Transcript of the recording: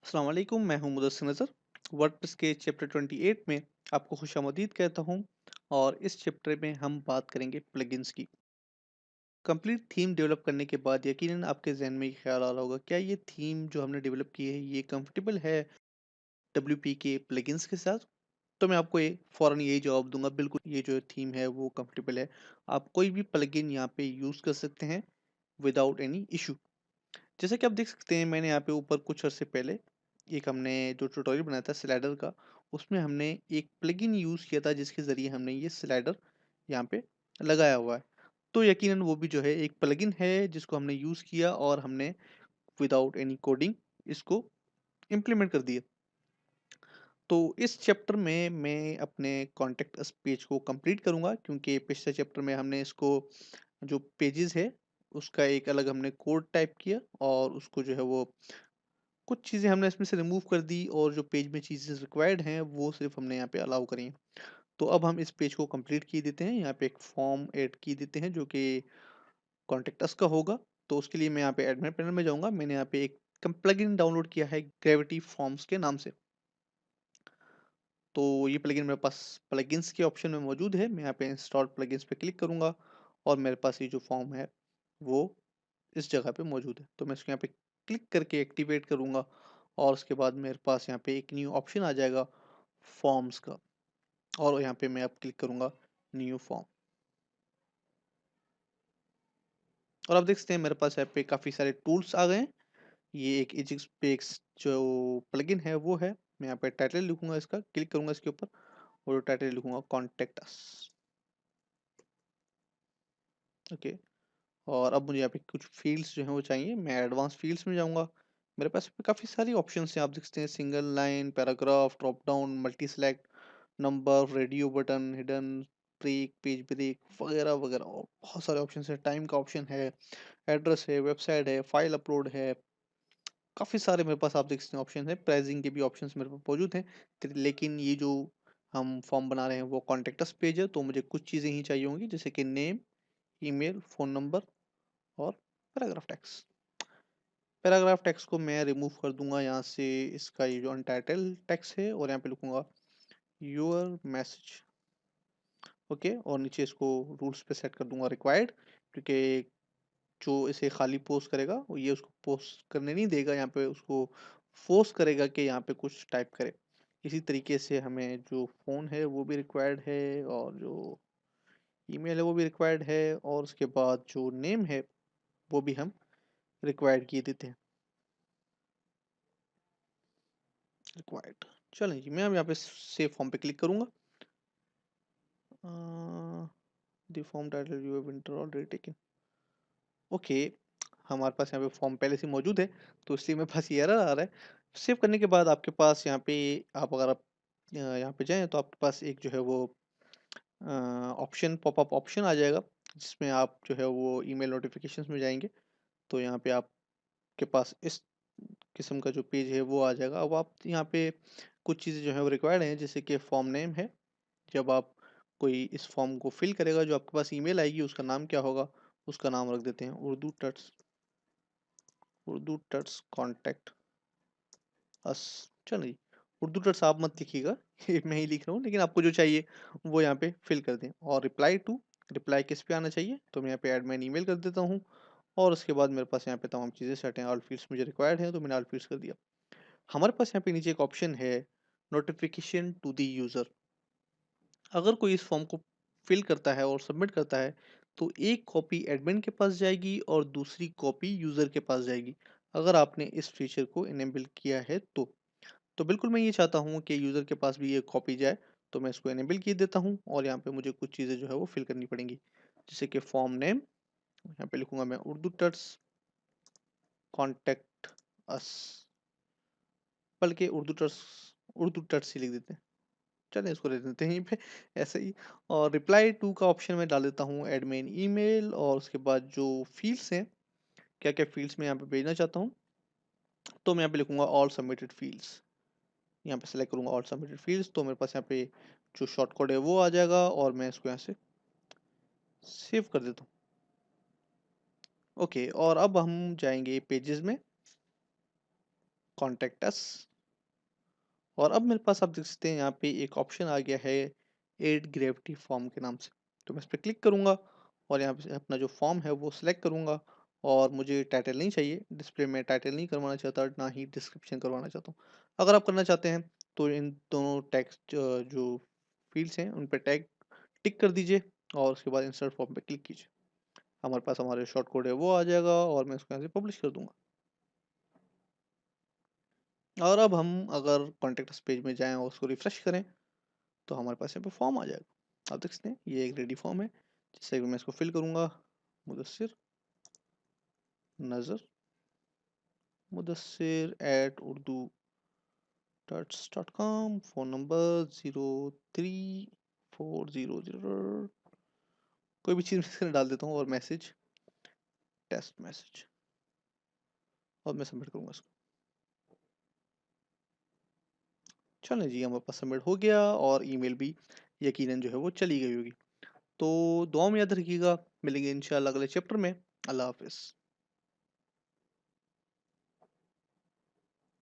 अस्सलाम वालेकुम, मैं हूं मुदस्सिर नज़र। वर्डप्रेस के चैप्टर 28 में आपको खुशामदीद कहता हूं। और इस चैप्टर में हम बात करेंगे प्लगइन्स की। कंप्लीट थीम डेवलप करने के बाद यकीनन आपके जहन में ये ख्याल आ रहा होगा, क्या ये थीम जो हमने डेवलप की है ये कंफर्टेबल है डब्ल्यूपी के प्लगइन्स के साथ? तो मैं आपको ये फ़ौरन यही जवाब दूंगा, बिल्कुल ये जो थीम है वो कंफर्टेबल है। आप कोई भी प्लगइन यहाँ पे यूज़ कर सकते हैं विदाउट एनी इशू। जैसा कि आप देख सकते हैं, मैंने यहाँ पे ऊपर कुछ अर्से पहले एक हमने जो ट्यूटोरियल बनाया था स्लाइडर का, उसमें हमने एक प्लगइन यूज़ किया था जिसके ज़रिए हमने ये स्लाइडर यहाँ पे लगाया हुआ है। तो यकीनन वो भी जो है एक प्लगइन है जिसको हमने यूज़ किया और हमने विदाउट एनी कोडिंग इसको इम्प्लीमेंट कर दिया। तो इस चैप्टर में मैं अपने कॉन्टेक्ट अस पेज को कंप्लीट करूँगा, क्योंकि पिछले चैप्टर में हमने इसको जो पेजेस है उसका एक अलग हमने कोड टाइप किया और उसको जो है वो कुछ चीज़ें हमने इसमें से रिमूव कर दी और जो पेज में चीज़ें रिक्वायर्ड हैं वो सिर्फ हमने यहाँ पे अलाउ करी हैं। तो अब हम इस पेज को कंप्लीट किए देते हैं, यहाँ पे एक फॉर्म ऐड किए देते हैं जो कि कॉन्टेक्ट अस का होगा। तो उसके लिए मैं यहाँ पे एडमिन पैनल में जाऊँगा। मैंने यहाँ पे एक प्लगइन डाउनलोड किया है ग्रेविटी फॉर्म्स के नाम से। तो ये प्लगइन मेरे पास प्लगइन्स के ऑप्शन में मौजूद है। मैं यहाँ पे इंस्टॉल प्लगइन्स पे क्लिक करूँगा और मेरे पास ये जो फॉर्म है वो इस जगह पे मौजूद है। तो मैं इसको यहाँ पे क्लिक करके एक्टिवेट करूँगा और उसके बाद मेरे पास यहाँ पे एक न्यू ऑप्शन आ जाएगा फॉर्म्स का। और यहाँ पे मैं अब क्लिक करूँगा न्यू फॉर्म। और आप देख सकते हैं मेरे पास यहाँ पे काफ़ी सारे टूल्स आ गए हैं। ये एक एजिक्स पे एक जो प्लगइन है वो है। मैं यहाँ पे टाइटल लिखूंगा, इसका क्लिक करूंगा इसके ऊपर और जो टाइटल लिखूंगा कॉन्टेक्ट अस। ओके। और अब मुझे यहाँ पे कुछ फील्ड्स जो हैं वो चाहिए। मैं एडवांस फील्ड्स में जाऊँगा। मेरे पास काफ़ी सारी ऑप्शंस हैं, आप देख सकते हैं single line, paragraph, drop down, multi select, number, radio button, hidden, break, page break वगैरह वगैरह और बहुत सारे ऑप्शंस हैं। टाइम का ऑप्शन है, एड्रेस है, वेबसाइट है, फाइल अपलोड है। काफ़ी सारे मेरे पास आप देख सकते हैं ऑप्शन है। प्राइसिंग के भी ऑप्शंस मेरे पास मौजूद हैं। लेकिन ये जो हम फॉर्म बना रहे हैं वो कॉन्टेक्ट अस पेज है, तो मुझे कुछ चीज़ें ही चाहिए होंगी, जैसे कि नेम, ईमेल, फ़ोन नंबर और पैराग्राफ टेक्स्ट। पैराग्राफ टेक्स्ट को मैं रिमूव कर दूंगा यहाँ से। इसका ये जो अनटाइटल टेक्स्ट है और यहाँ पे लिखूंगा योर मैसेज। ओके। और नीचे इसको रूल्स पे सेट कर दूंगा रिक्वायर्ड, क्योंकि जो इसे खाली पोस्ट करेगा वो ये उसको पोस्ट करने नहीं देगा, यहाँ पे उसको फोर्स करेगा कि यहाँ पे कुछ टाइप करे। इसी तरीके से हमें जो फ़ोन है वो भी रिक्वायर्ड है और जो ईमेल है वो भी रिक्वायर्ड है और उसके बाद जो नेम है वो भी हम रिक्वायर्ड किए देते हैं। रिक्वायर्ड। चलें जी, मैं अब यहाँ पे सेव फॉर्म पे क्लिक करूँगा। The form title you have enter already taken. Okay. हमारे पास यहाँ पे फॉर्म पहले से मौजूद है, तो इसलिए मेरे पास ये एरर आ रहा है। सेव करने के बाद आपके पास यहाँ पे आप अगर आप यहाँ पे जाएँ तो आपके पास एक जो है वो ऑप्शन पॉपअप ऑप्शन आ जाएगा, जिसमें आप जो है वो ईमेल नोटिफिकेशंस में जाएँगे। तो यहाँ पे आपके पास इस किस्म का जो पेज है वो आ जाएगा। अब आप यहाँ पे कुछ चीज़ें जो है वो रिक्वायर्ड हैं, जैसे कि फॉर्म नेम है। जब आप कोई इस फॉर्म को फिल करेगा, जो आपके पास ईमेल आएगी उसका नाम क्या होगा? उसका नाम रख देते हैं उर्दू टट्स कॉन्टैक्ट अस। चलिए, उर्दू टट्स आप मत लिखिएगा, ये मैं ही लिख रहा हूँ, लेकिन आपको जो चाहिए वो यहाँ पे फिल कर दें। और रिप्लाई किस पे आना चाहिए? तो मैं यहाँ पे एडमिन ईमेल कर देता हूँ और उसके बाद मेरे पास यहाँ पे तमाम चीज़ें सेट हैं। ऑल फील्ड्स मुझे रिक्वायर्ड हैं तो मैंने ऑल फील्ड्स कर दिया। हमारे पास यहाँ पे नीचे एक ऑप्शन है नोटिफिकेशन टू द यूज़र। अगर कोई इस फॉर्म को फिल करता है और सबमिट करता है तो एक कॉपी एडमिन के पास जाएगी और दूसरी कॉपी यूज़र के पास जाएगी, अगर आपने इस फीचर को इनेबल किया है तो बिल्कुल मैं ये चाहता हूँ कि यूज़र के पास भी ये कॉपी जाए। तो मैं इसको इनेबल किए देता हूँ और यहाँ पे मुझे कुछ चीज़ें जो है वो फिल करनी पड़ेंगी, जैसे कि फॉर्म नेम यहाँ पे लिखूंगा मैं उर्दू टट्स कॉन्टेक्ट अस, बल्कि उर्दू टट्स ही लिख देते हैं। चलें इसको रख देते हैं यहीं पे ऐसे ही। और रिप्लाई टू का ऑप्शन में डाल देता हूँ एडमिन ईमेल और उसके बाद जो फील्ड्स हैं, क्या क्या फील्ड्स मैं यहाँ पे भेजना चाहता हूँ, तो मैं यहाँ पे लिखूंगा ऑल सबमिटेड फील्ड्स। यहाँ पे सेलेक्ट करूंगा ऑल सबमिटेड फील्ड्स, तो मेरे पास यहाँ पे जो शॉर्ट कोड है वो आ जाएगा और मैं इसको यहाँ से सेव कर देता हूँ। ओके। और अब हम जाएंगे पेजेस में। Contact us. और अब मेरे पास आप देख सकते हैं यहाँ पे एक ऑप्शन आ गया है ऐड ग्रेविटी फॉर्म के नाम से। तो मैं इस पे क्लिक करूँगा और यहाँ पे से अपना जो फॉर्म है वो सिलेक्ट करूँगा। और मुझे टाइटल नहीं चाहिए, डिस्प्ले में टाइटल नहीं करवाना चाहता, ना ही डिस्क्रिप्शन करवाना चाहता हूँ। अगर आप करना चाहते हैं तो इन दोनों टेक्स्ट जो फील्ड्स हैं उन पे टैग टिक कर दीजिए और उसके बाद इंसर्ट फॉर्म पे क्लिक कीजिए। हमारे पास हमारे शॉर्ट कोड है वो आ जाएगा और मैं इसको यहाँ से पब्लिश कर दूँगा। और अब हम अगर कॉन्टैक्ट अस पेज में जाएँ और उसको रिफ्रेश करें तो हमारे पास यहाँ पे फॉर्म आ जाएगा। आप देख सकते हैं ये एक रेडी फॉर्म है, जिससे मैं इसको फिल करूँगा। Mudassir Nazar Mudassir at Urdu dot com, phone number 034000, कोई भी चीज़ मैं डाल देता हूँ और मैसेज टेस्ट मैसेज, और मैं सबमिट करूँगा इसको। चलें जी, हमारे पास सबमिट हो गया और ईमेल भी यकीनन जो है वो चली गई होगी। तो दुआ में याद रखिएगा, मिलेंगे इंशाल्लाह अगले चैप्टर में। अल्लाह हाफ़िज़।